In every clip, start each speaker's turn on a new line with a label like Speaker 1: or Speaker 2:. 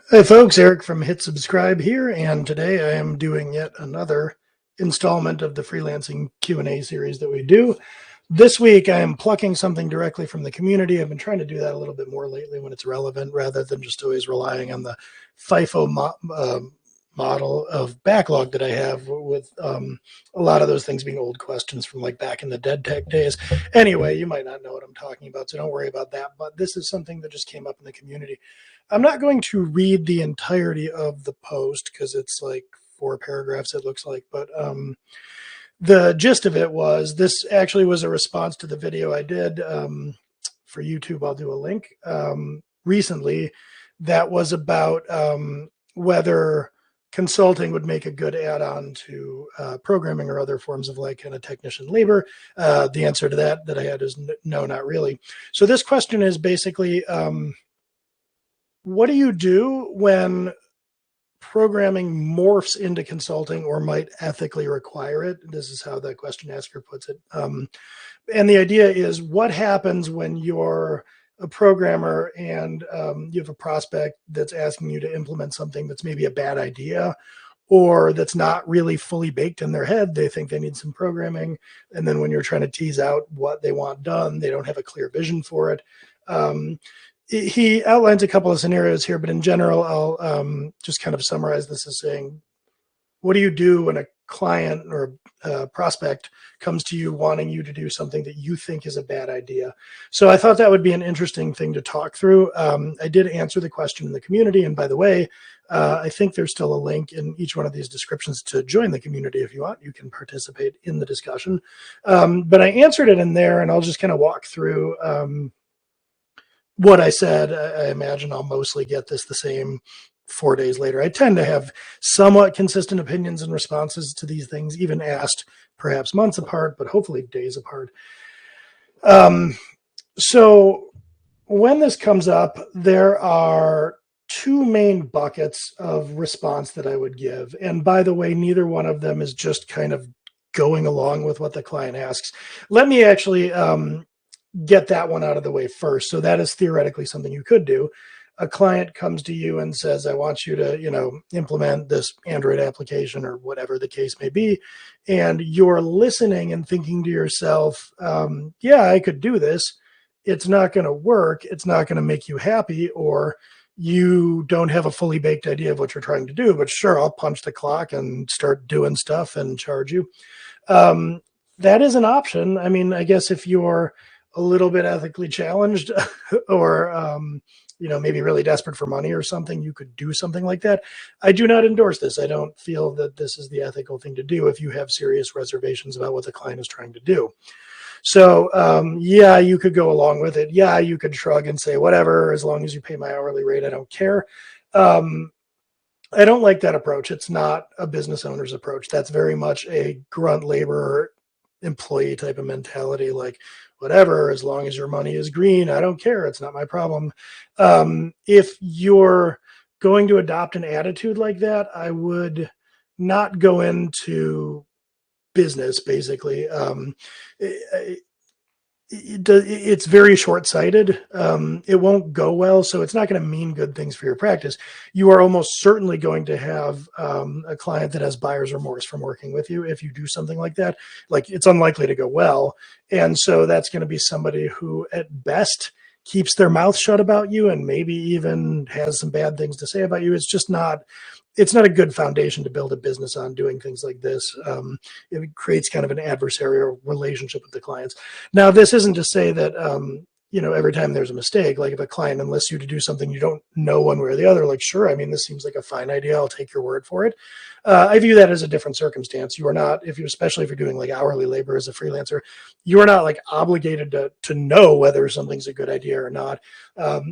Speaker 1: Hey folks, Eric from Hit Subscribe here, and today I am doing yet another installment of the freelancing Q&A series that we do. This week I am plucking something directly from the community. I've been trying to do that a little bit more lately when it's relevant rather than just always relying on the FIFO model of backlog that I have with a lot of those things being old questions from like back in the dead tech days. Anyway, you might not know what I'm talking about, so don't worry about that. But this is something that just came up in the community. I'm not going to read the entirety of the post because it's like 4 paragraphs, it looks like, but the gist of it was this actually was a response to the video I did for YouTube. I'll do a link recently that was about whether consulting would make a good add-on to programming or other forms of like kind of technician labor. The answer to that I had is no, not really. So this question is basically, what do you do when programming morphs into consulting or might ethically require it? This is how the question asker puts it. And the idea is, what happens when you're a programmer and you have a prospect that's asking you to implement something that's maybe a bad idea or that's not really fully baked in their head? They think they need some programming. And then when you're trying to tease out what they want done, they don't have a clear vision for it. He outlines a couple of scenarios here, but in general, I'll just kind of summarize this as saying, what do you do when a client or a prospect comes to you wanting you to do something that you think is a bad idea? So I thought that would be an interesting thing to talk through. I did answer the question in the community. And by the way, I think there's still a link in each one of these descriptions to join the community. If you want, you can participate in the discussion. But I answered it in there, and I'll just kind of walk through what I said. I imagine I'll mostly get this the same 4 days later. I tend to have somewhat consistent opinions and responses to these things, even asked perhaps months apart, but hopefully days apart. So when this comes up, there are two main buckets of response that I would give. And by the way, neither one of them is just kind of going along with what the client asks. Let me actually get that one out of the way first. So that is theoretically something you could do. A client comes to you and says, I want you to, implement this Android application or whatever the case may be. And you're listening and thinking to yourself, yeah, I could do this. It's not going to work. It's not going to make you happy, or you don't have a fully baked idea of what you're trying to do, but sure, I'll punch the clock and start doing stuff and charge you. That is an option. I mean, I guess if you're a little bit ethically challenged or maybe really desperate for money or something, you could do something like that. I do not endorse this. I don't feel that this is the ethical thing to do if you have serious reservations about what the client is trying to do. So yeah, you could go along with it. Yeah, you could shrug and say, whatever, as long as you pay my hourly rate, I don't care. I don't like that approach. It's not a business owner's approach. That's very much a grunt labor employee type of mentality. Like, whatever, as long as your money is green, I don't care. It's not my problem. If you're going to adopt an attitude like that, I would not go into business, basically. It's very short-sighted. It won't go well, so it's not going to mean good things for your practice. You are almost certainly going to have a client that has buyer's remorse from working with you if you do something like that. Like, it's unlikely to go well, and so that's going to be somebody who at best keeps their mouth shut about you and maybe even has some bad things to say about you. It's not a good foundation to build a business on, doing things like this. It creates kind of an adversarial relationship with the clients. Now, this isn't to say that, every time there's a mistake, like if a client enlists you to do something you don't know one way or the other, like, sure, I mean, this seems like a fine idea, I'll take your word for it. I view that as a different circumstance. You are not, especially if you're doing like hourly labor as a freelancer, you are not like obligated to know whether something's a good idea or not,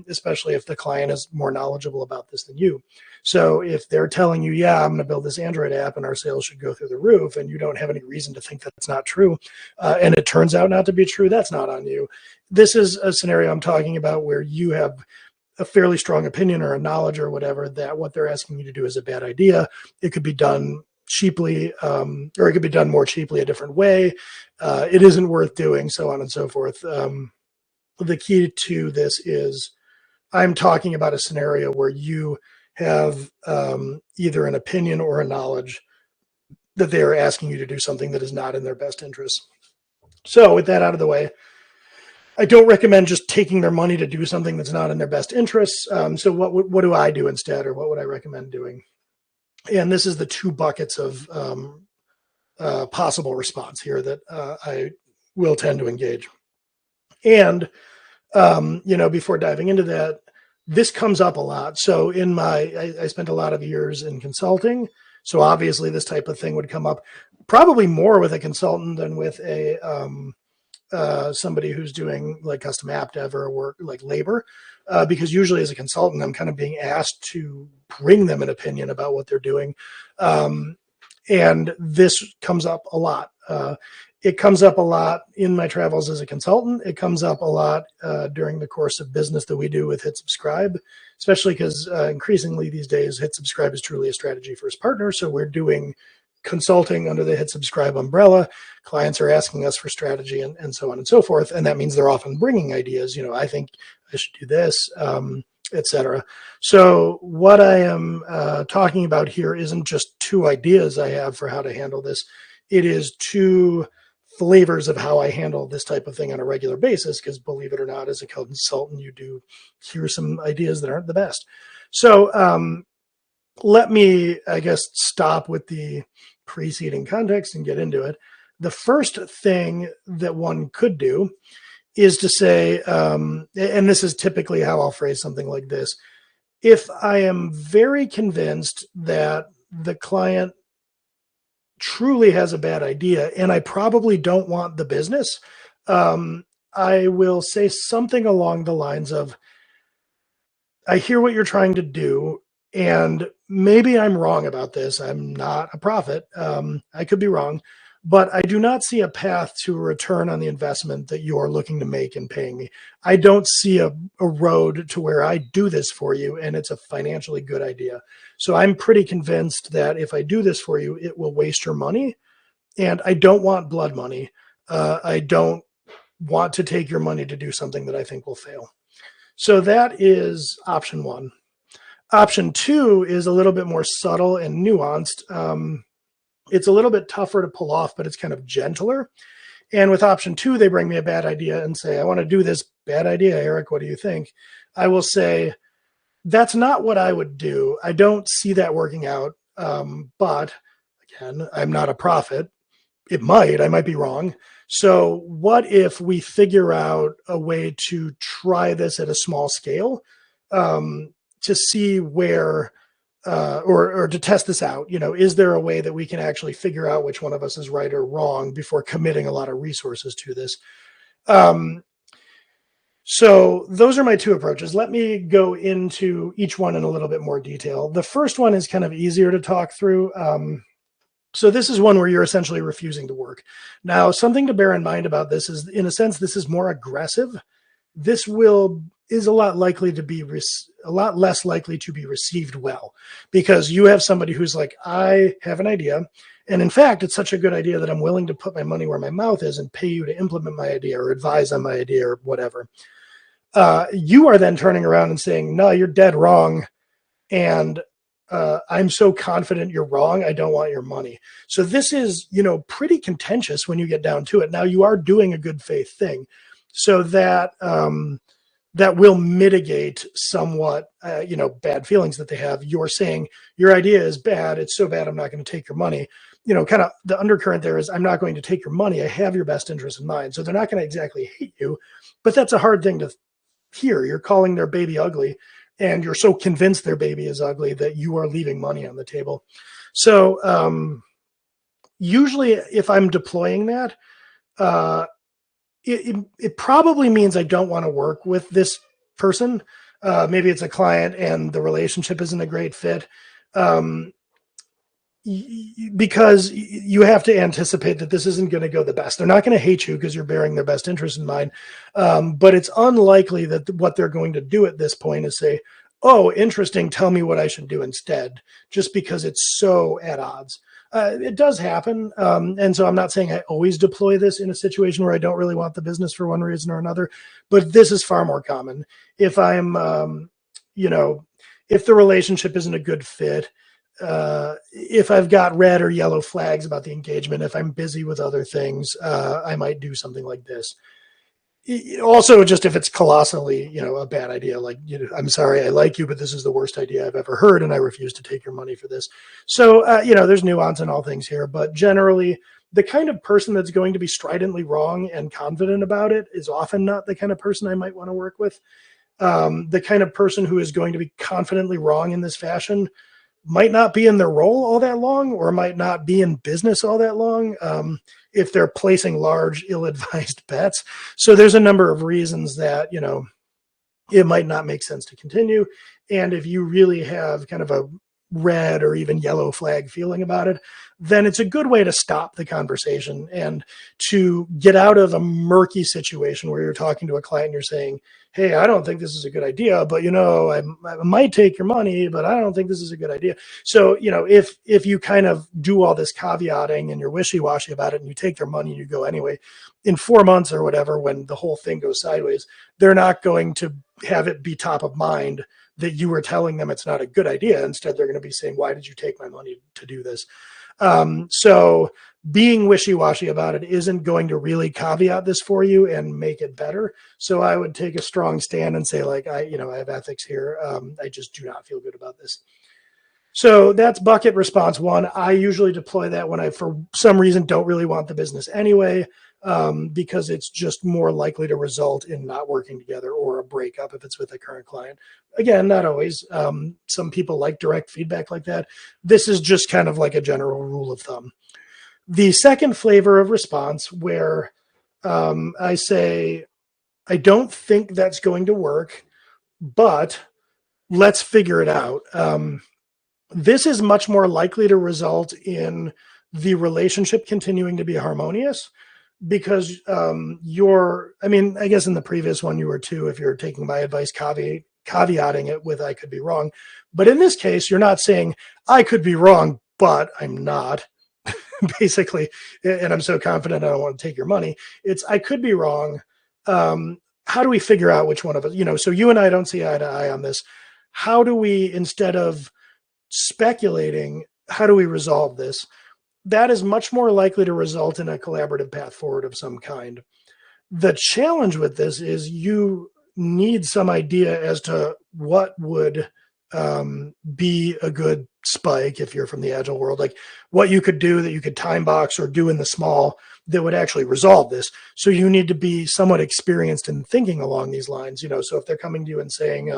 Speaker 1: especially if the client is more knowledgeable about this than you. So if they're telling you, yeah, I'm going to build this Android app and our sales should go through the roof, and you don't have any reason to think that's not true, and it turns out not to be true, that's not on you. This is a scenario I'm talking about where you have a fairly strong opinion or a knowledge or whatever that what they're asking you to do is a bad idea. It could be done cheaply, or it could be done more cheaply a different way. It isn't worth doing, so on and so forth. The key to this is I'm talking about a scenario where you have either an opinion or a knowledge that they are asking you to do something that is not in their best interest. So with that out of the way, I don't recommend just taking their money to do something that's not in their best interests. So what do I do instead, or what would I recommend doing? And this is the two buckets of possible response here that I will tend to engage. And before diving into that, this comes up a lot. So I spent a lot of years in consulting. So obviously this type of thing would come up probably more with a consultant than with a somebody who's doing like custom app dev or work like labor, because usually as a consultant, I'm kind of being asked to bring them an opinion about what they're doing. And this comes up a lot. It comes up a lot in my travels as a consultant. It comes up a lot during the course of business that we do with Hit Subscribe, especially because increasingly these days, Hit Subscribe is truly a strategy first partner. So we're doing consulting under the Hit Subscribe umbrella. Clients are asking us for strategy and so on and so forth. And that means they're often bringing ideas. I think I should do this, etc. So what I am talking about here isn't just two ideas I have for how to handle this. It is two flavors of how I handle this type of thing on a regular basis, because believe it or not, as a consultant, you do hear some ideas that aren't the best. So let me, I guess, stop with the preceding context and get into it. The first thing that one could do is to say, and this is typically how I'll phrase something like this: if I am very convinced that the client truly has a bad idea and I probably don't want the business, I will say something along the lines of, I hear what you're trying to do, and maybe I'm wrong about this. I'm not a prophet. I could be wrong, but I do not see a path to a return on the investment that you're looking to make in paying me. I don't see a road to where I do this for you and it's a financially good idea. So I'm pretty convinced that if I do this for you, it will waste your money. And I don't want blood money. I don't want to take your money to do something that I think will fail. So that is option one. Option two is a little bit more subtle and nuanced. It's a little bit tougher to pull off, but it's kind of gentler. And with option two, they bring me a bad idea and say, I want to do this bad idea, Eric. What do you think? I will say, that's not what I would do. I don't see that working out. But again, I'm not a prophet. I might be wrong. So what if we figure out a way to try this at a small scale, to see where, or to test this out? Is there a way that we can actually figure out which one of us is right or wrong before committing a lot of resources to this? So those are my two approaches. Let me go into each one in a little bit more detail. The first one is kind of easier to talk through. So this is one where you're essentially refusing to work. Now, something to bear in mind about this is, in a sense, this is more aggressive. This is a lot less likely to be received well, because you have somebody who's like, I have an idea, and in fact, it's such a good idea that I'm willing to put my money where my mouth is and pay you to implement my idea or advise on my idea or whatever. You are then turning around and saying, no, you're dead wrong, and I'm so confident you're wrong, I don't want your money. So this is, pretty contentious when you get down to it. Now, you are doing a good faith thing, so that that will mitigate somewhat, bad feelings that they have. You're saying your idea is bad. It's so bad, I'm not going to take your money. Kind of the undercurrent there is, I'm not going to take your money. I have your best interest in mind. So they're not going to exactly hate you, but that's a hard thing to hear. You're calling their baby ugly, and you're so convinced their baby is ugly that you are leaving money on the table. So usually if I'm deploying that, it probably means I don't want to work with this person. Maybe it's a client and the relationship isn't a great fit. Because you have to anticipate that this isn't going to go the best. They're not going to hate you because you're bearing their best interest in mind. But it's unlikely that what they're going to do at this point is say, oh, interesting, tell me what I should do instead, just because it's so at odds. It does happen. And so I'm not saying I always deploy this in a situation where I don't really want the business for one reason or another, but this is far more common. If I'm, if the relationship isn't a good fit, if I've got red or yellow flags about the engagement, if I'm busy with other things, I might do something like this. Also, just if it's colossally, a bad idea, like, I'm sorry, I like you, but this is the worst idea I've ever heard, and I refuse to take your money for this. So, there's nuance in all things here, but generally, the kind of person that's going to be stridently wrong and confident about it is often not the kind of person I might want to work with. The kind of person who is going to be confidently wrong in this fashion might not be in their role all that long, or might not be in business all that long, if they're placing large, ill-advised bets. So there's a number of reasons that, it might not make sense to continue. And if you really have kind of a red or even yellow flag feeling about it, then it's a good way to stop the conversation and to get out of a murky situation where you're talking to a client and you're saying, hey, I don't think this is a good idea, but I might take your money, but I don't think this is a good idea. So, if you kind of do all this caveating and you're wishy-washy about it and you take their money and you go anyway, in 4 months or whatever, when the whole thing goes sideways, they're not going to have it be top of mind that you were telling them it's not a good idea. Instead, they're going to be saying, why did you take my money to do this? So being wishy-washy about it isn't going to really caveat this for you and make it better. So I would take a strong stand and say, like, I have ethics here. I just do not feel good about this. So that's bucket response one. I usually deploy that when I, for some reason, don't really want the business anyway, because it's just more likely to result in not working together or a breakup if it's with a current client. Again, not always. Some people like direct feedback like that. This is just kind of like a general rule of thumb. The second flavor of response, where I say, I don't think that's going to work, but let's figure it out. This is much more likely to result in the relationship continuing to be harmonious, because I guess in the previous one you were too, if you're taking my advice, caveating it with, I could be wrong. But in this case, you're not saying I could be wrong, but I'm not. Basically, and I'm so confident I don't want to take your money. It's, I could be wrong. How do we figure out which one of us, so you and I don't see eye to eye on this. How do we, instead of speculating, how do we resolve this? That is much more likely to result in a collaborative path forward of some kind. The challenge with this is you need some idea as to what would be a good spike if you're from the agile world, like what you could do that you could time box or do in the small that would actually resolve this. So you need to be somewhat experienced in thinking along these lines. So if they're coming to you and saying,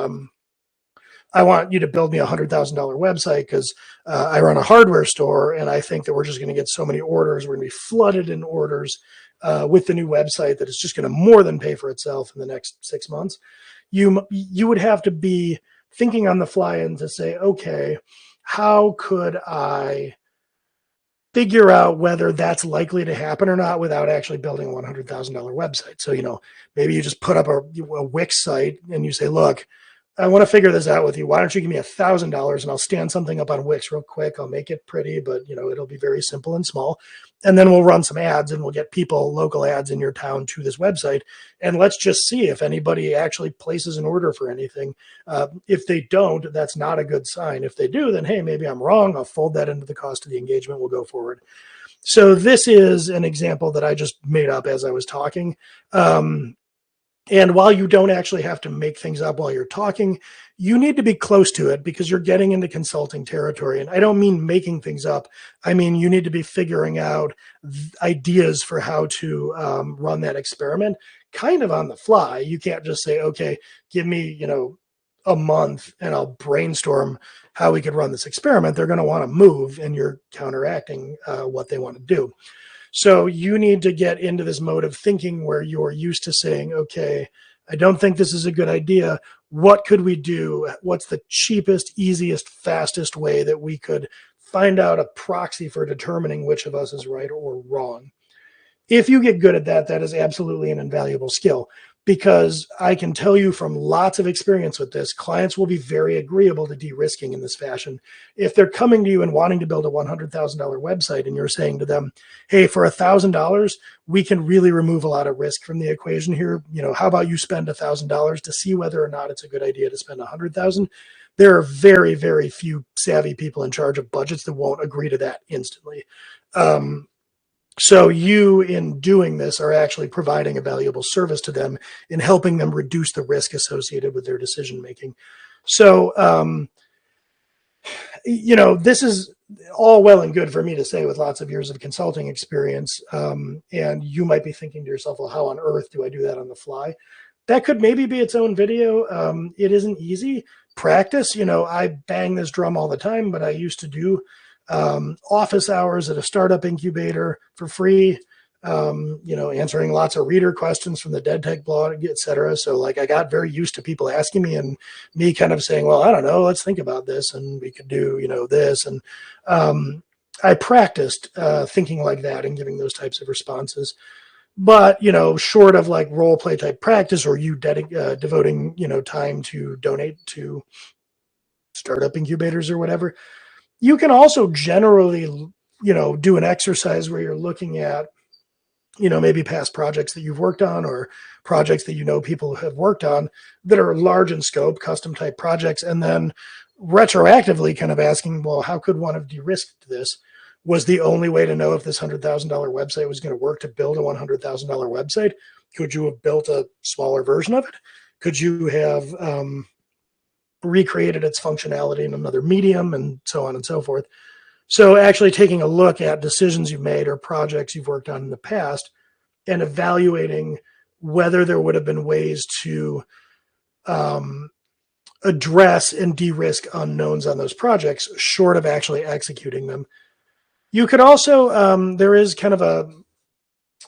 Speaker 1: I want you to build me $100,000 website because I run a hardware store and I think that we're just going to get so many orders. We're going to be flooded in orders with the new website that it's just going to more than pay for itself in the next 6 months. You would have to be thinking on the fly and to say, okay, how could I figure out whether that's likely to happen or not without actually building a $100,000 website? So, maybe you just put up a Wix site and you say, look, I want to figure this out with you. Why don't you give me $1,000 and I'll stand something up on Wix real quick. I'll make it pretty, but it'll be very simple and small. And then we'll run some ads and we'll get people, local ads in your town, to this website. And let's just see if anybody actually places an order for anything. If they don't, that's not a good sign. If they do, then, hey, maybe I'm wrong. I'll fold that into the cost of the engagement. We'll go forward. So this is an example that I just made up as I was talking. And while you don't actually have to make things up while you're talking, you need to be close to it because you're getting into consulting territory. And I don't mean making things up. I mean, you need to be figuring out ideas for how to run that experiment kind of on the fly. You can't just say, okay, give me, a month and I'll brainstorm how we could run this experiment. They're going to want to move and you're counteracting what they want to do. So you need to get into this mode of thinking where you're used to saying, okay, I don't think this is a good idea. What could we do? What's the cheapest, easiest, fastest way that we could find out a proxy for determining which of us is right or wrong? If you get good at that, that is absolutely an invaluable skill, because I can tell you from lots of experience with this, clients will be very agreeable to de-risking in this fashion. If they're coming to you and wanting to build a $100,000 website and you're saying to them, hey, for $1,000, we can really remove a lot of risk from the equation here. How about you spend $1,000 to see whether or not it's a good idea to spend $100,000? there are very, very few savvy people in charge of budgets that won't agree to that instantly. So you, in doing this, are actually providing a valuable service to them in helping them reduce the risk associated with their decision making. So, this is all well and good for me to say with lots of years of consulting experience. And you might be thinking to yourself, well, how on earth do I do that on the fly? That could maybe be its own video. It isn't easy. Practice, I bang this drum all the time, but I used to do office hours at a startup incubator for free, answering lots of reader questions from the DeadTech blog, et cetera. So I got very used to people asking me and me kind of saying, well, I don't know, let's think about this and we could do, this. And I practiced thinking like that and giving those types of responses. But, short of role play type practice or you devoting, time to donate to startup incubators or whatever, you can also generally, do an exercise where you're looking at, maybe past projects that you've worked on or projects that people have worked on that are large in scope, custom type projects, and then retroactively kind of asking, well, how could one have de-risked this? Was the only way to know if this $100,000 website was going to work to build a $100,000 website? Could you have built a smaller version of it? Could you have recreated its functionality in another medium, and so on and so forth? So actually taking a look at decisions you've made or projects you've worked on in the past and evaluating whether there would have been ways to address and de-risk unknowns on those projects short of actually executing them. You could also, there is kind of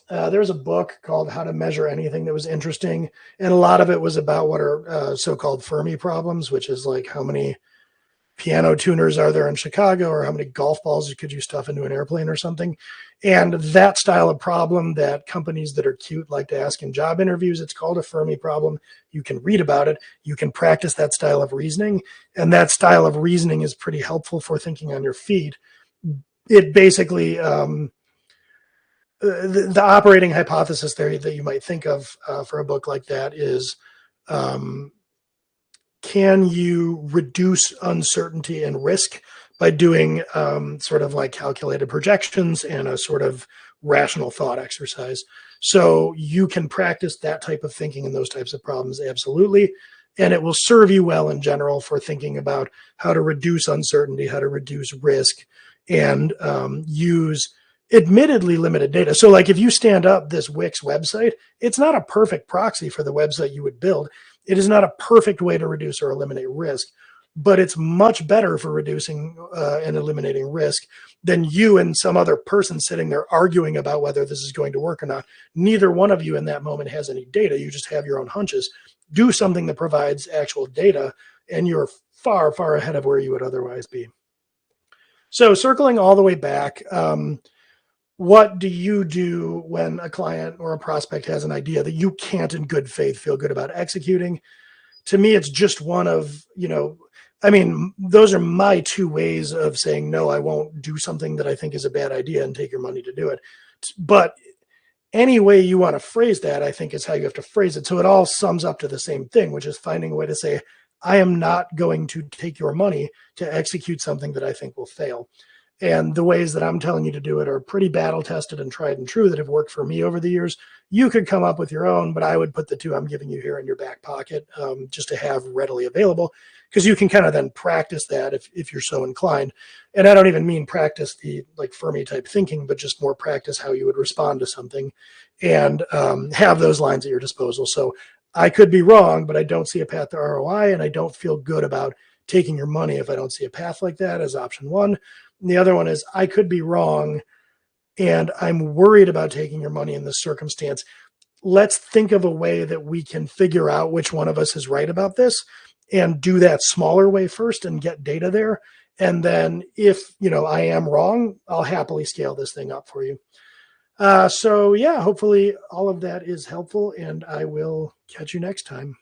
Speaker 1: there's a book called How to Measure Anything that was interesting. And a lot of it was about what are so-called Fermi problems, which is how many piano tuners are there in Chicago, or how many golf balls could you stuff into an airplane or something. And that style of problem that companies that are cute like to ask in job interviews, it's called a Fermi problem. You can read about it. You can practice that style of reasoning. And that style of reasoning is pretty helpful for thinking on your feet. It basically, the operating hypothesis there that you might think of for a book like that is, can you reduce uncertainty and risk by doing sort of calculated projections and a sort of rational thought exercise? So you can practice that type of thinking and those types of problems, absolutely. And it will serve you well in general for thinking about how to reduce uncertainty, how to reduce risk, and use admittedly limited data. So if you stand up this Wix website, it's not a perfect proxy for the website you would build. It is not a perfect way to reduce or eliminate risk, but it's much better for reducing and eliminating risk than you and some other person sitting there arguing about whether this is going to work or not. Neither one of you in that moment has any data. You just have your own hunches. Do something that provides actual data, and you're far, far ahead of where you would otherwise be. So circling all the way back, what do you do when a client or a prospect has an idea that you can't in good faith feel good about executing? To me, it's just one of, those are my two ways of saying, no, I won't do something that I think is a bad idea and take your money to do it. But any way you want to phrase that, I think, is how you have to phrase it. So it all sums up to the same thing, which is finding a way to say, I am not going to take your money to execute something that I think will fail. And the ways that I'm telling you to do it are pretty battle tested and tried and true that have worked for me over the years. You could come up with your own, but I would put the two I'm giving you here in your back pocket just to have readily available, because you can kind of then practice that if you're so inclined. And I don't even mean practice the Fermi type thinking, but just more practice how you would respond to something and have those lines at your disposal. So I could be wrong, but I don't see a path to ROI, and I don't feel good about taking your money if I don't see a path like that, as option one. And the other one is, I could be wrong and I'm worried about taking your money in this circumstance. Let's think of a way that we can figure out which one of us is right about this and do that smaller way first and get data there. And then if, I am wrong, I'll happily scale this thing up for you. So yeah, hopefully all of that is helpful, and I will catch you next time.